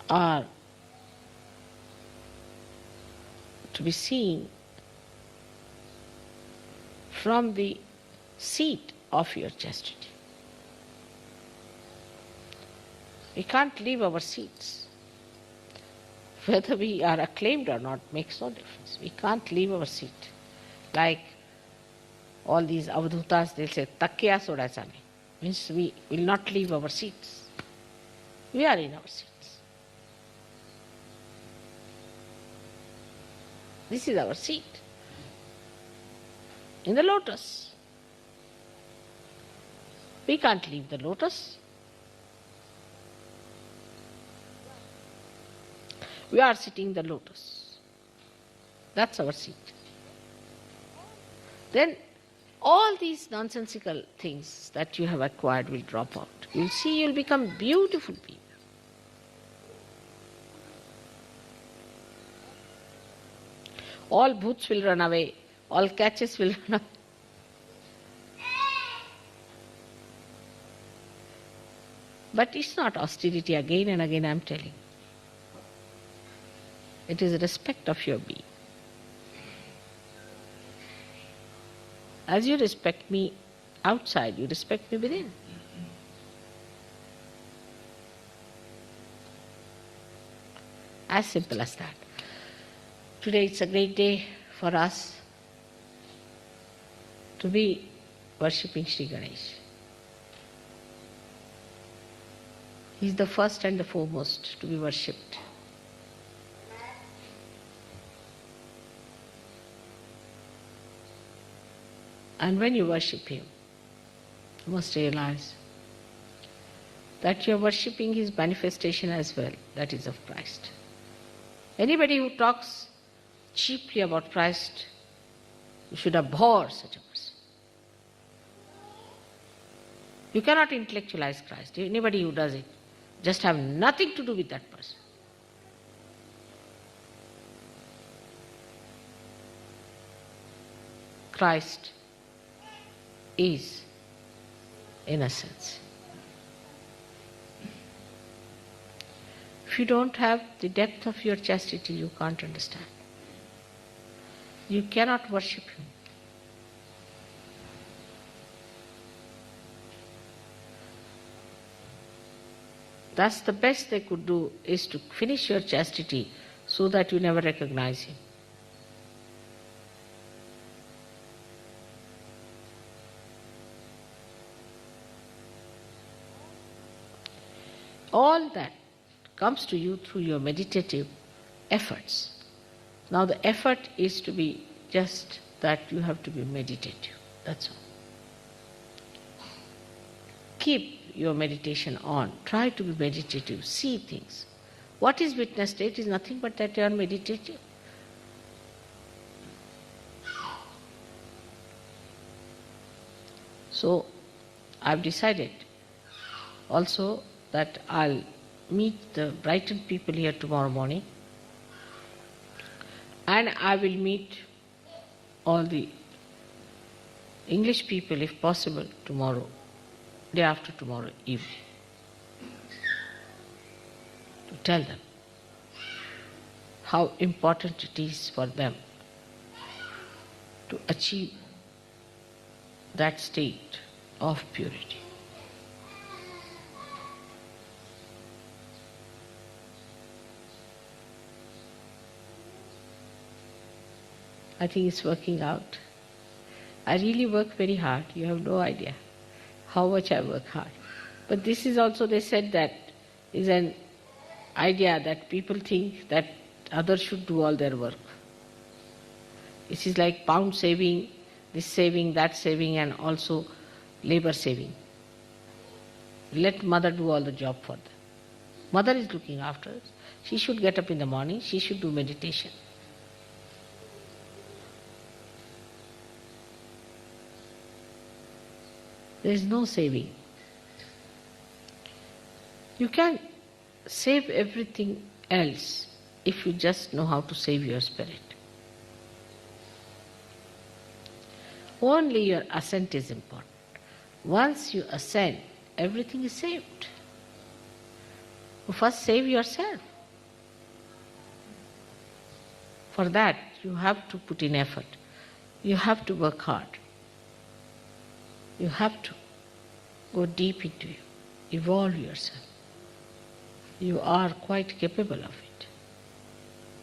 are to be seen from the seat of your chastity. We can't leave our seats. Whether we are acclaimed or not makes no difference. We can't leave our seat. Like all these avadhutas, they'll say, takya sodaisa nahi. Means we will not leave our seats. We are in our seats. This is our seat. In the lotus. We can't leave the lotus. We are sitting in the lotus. That's our seat. Then all these nonsensical things that you have acquired will drop out. You'll see you'll become beautiful people. All bhoots will run away. All catches will run away. But it's not austerity again and again, I'm telling. It is respect of your being. As you respect me outside, you respect me within. As simple as that. Today it's a great day for us to be worshipping Sri Ganesha. He is the first and the foremost to be worshipped. And when you worship him, you must realize that you are worshipping his manifestation as well, that is of Christ. Anybody who talks cheaply about Christ, you should abhor such a person. You cannot intellectualize Christ. Anybody who does it just have nothing to do with that person. Christ is innocence. If you don't have the depth of your chastity, you can't understand. You cannot worship him. Thus, the best they could do is to finish your chastity so that you never recognize him. All that comes to you through your meditative efforts. Now the effort is to be just that you have to be meditative. That's all. Keep your meditation on. Try to be meditative. See things. What is witness state is nothing but that you are meditative. So I've decided also that I'll meet the Brighton people here tomorrow morning, and I will meet all the English people, if possible, tomorrow, day after tomorrow evening, to tell them how important it is for them to achieve that state of purity. I think it's working out. I really work very hard. You have no idea how much I work hard. But this is also, they said that is an idea that people think that others should do all their work. It is like pound saving, this saving, that saving, and also labor saving. Let mother do all the job for them. Mother is looking after us. She should get up in the morning, she should do meditation. There is no saving. You can save everything else if you just know how to save your spirit. Only your ascent is important. Once you ascend, everything is saved. You first save yourself. For that, you have to put in effort. You have to work hard. You have to go deep into you, evolve yourself. You are quite capable of it.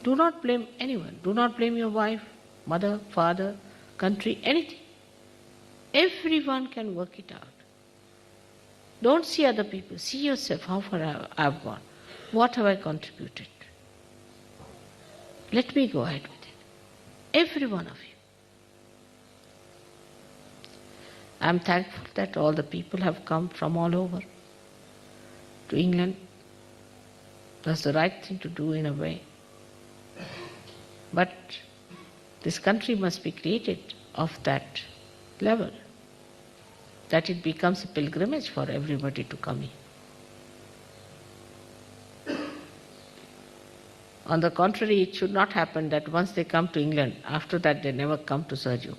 Do not blame anyone. Do not blame your wife, mother, father, country, anything. Everyone can work it out. Don't see other people. See yourself, how far I've gone. What have I contributed? Let me go ahead with it. Every one of you. I'm thankful that all the people have come from all over to England. That's the right thing to do in a way. But this country must be created of that level, that it becomes a pilgrimage for everybody to come in. On the contrary, it should not happen that once they come to England, after that they never come to Sergio.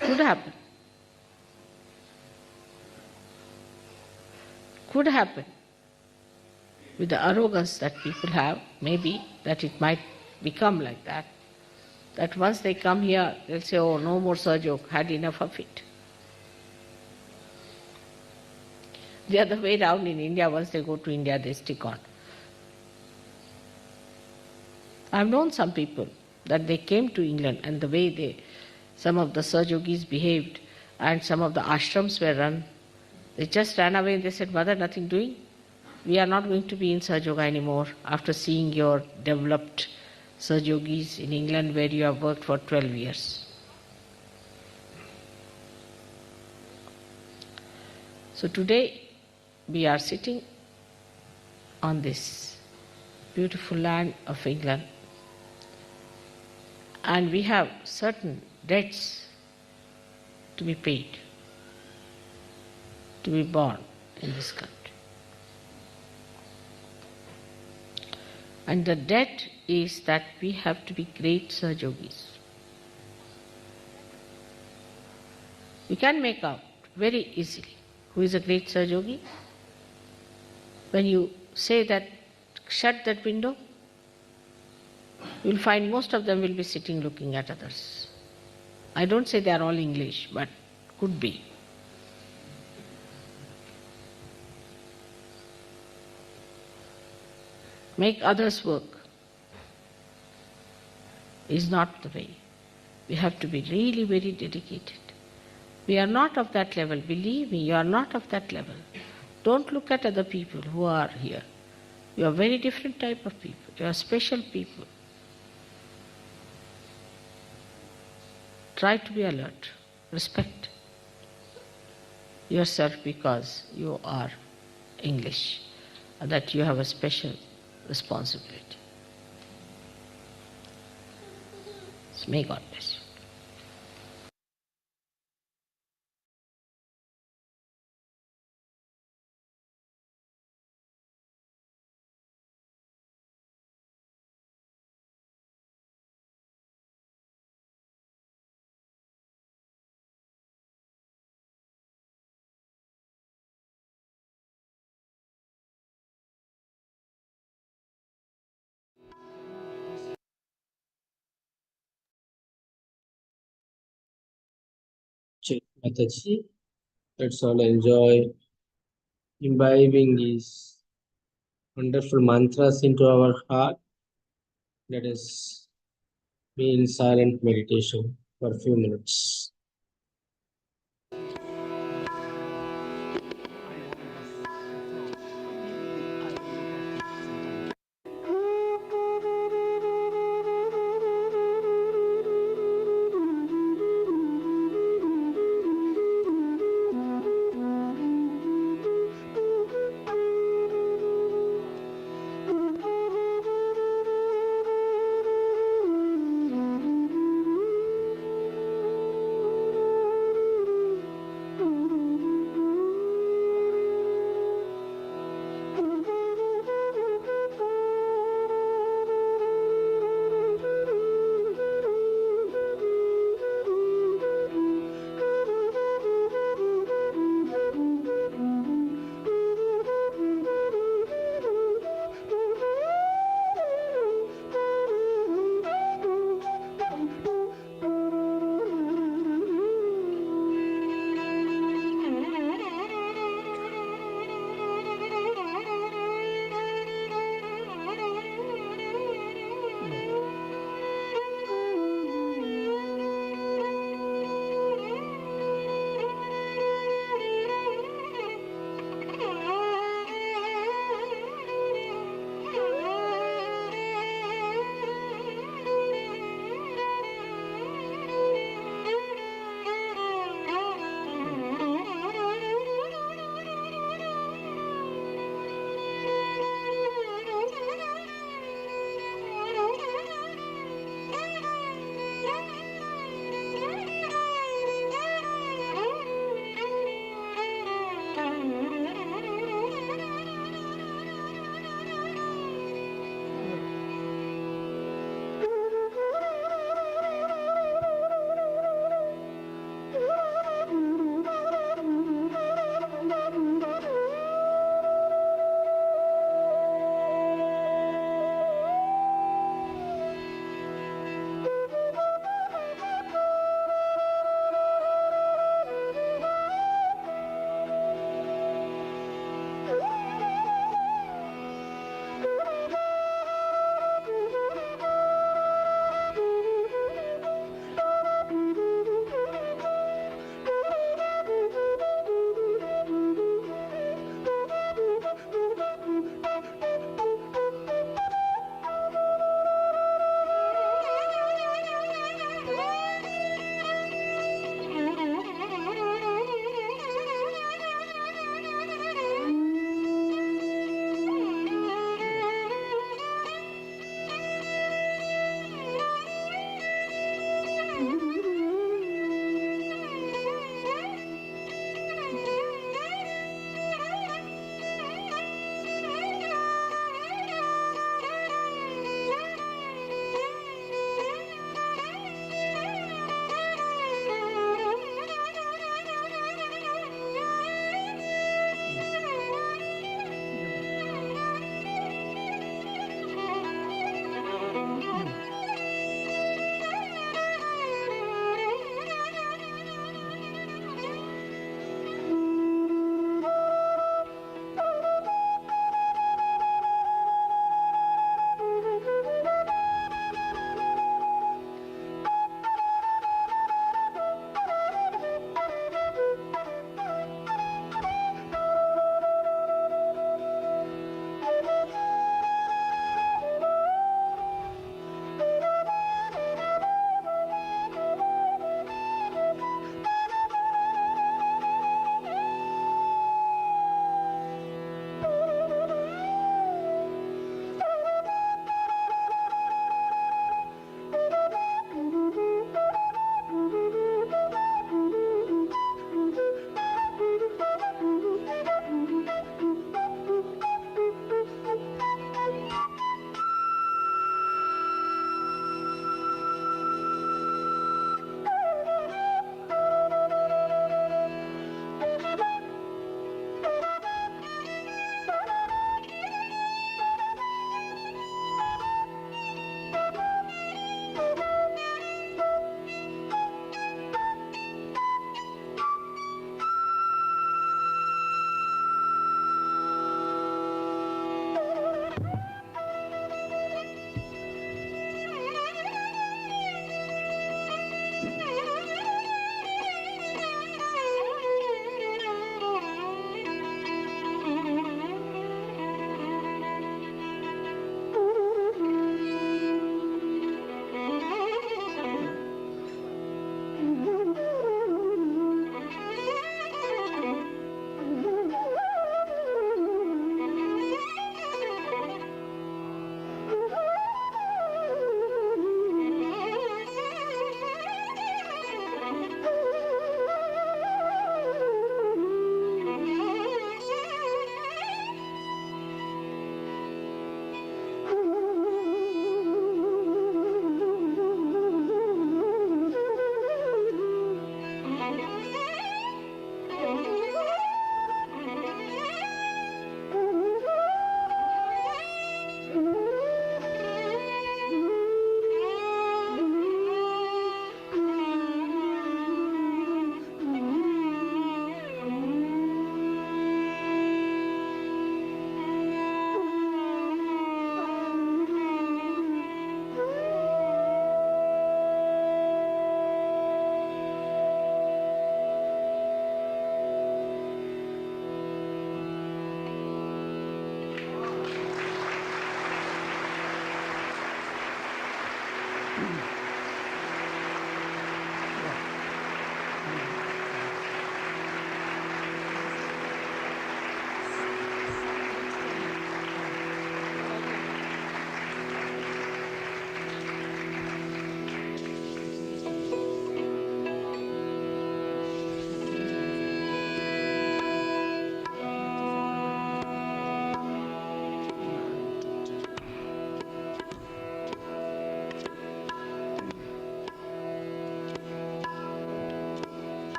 Could happen. Could happen. With the arrogance that people have, maybe that it might become like that. That once they come here, they'll say, oh, no more Sergio, had enough of it. The other way around in India, once they go to India, they stick on. I've known some people that they came to England and the way some of the Sahajogis behaved and some of the ashrams were run, they just ran away and they said, Mother, nothing doing. We are not going to be in Sahajoga anymore after seeing your developed Sahajogis in England where you have worked for 12 years. So today we are sitting on this beautiful land of England, and we have certain debts to be paid, to be born in this country. And the debt is that we have to be great Sahajogis. We can make out very easily who is a great Sahajogi. When you say that, shut that window, you will find most of them will be sitting looking at others. I don't say they are all English, but could be. Make others work is not the way. We have to be really very dedicated. We are not of that level. Believe me, you are not of that level. Don't look at other people who are here. You are very different type of people. You are special people. Try to be alert. Respect yourself because you are English, and that you have a special responsibility. So may God bless you. Mataji, let's all enjoy imbibing these wonderful mantras into our heart. Let us be in silent meditation for a few minutes.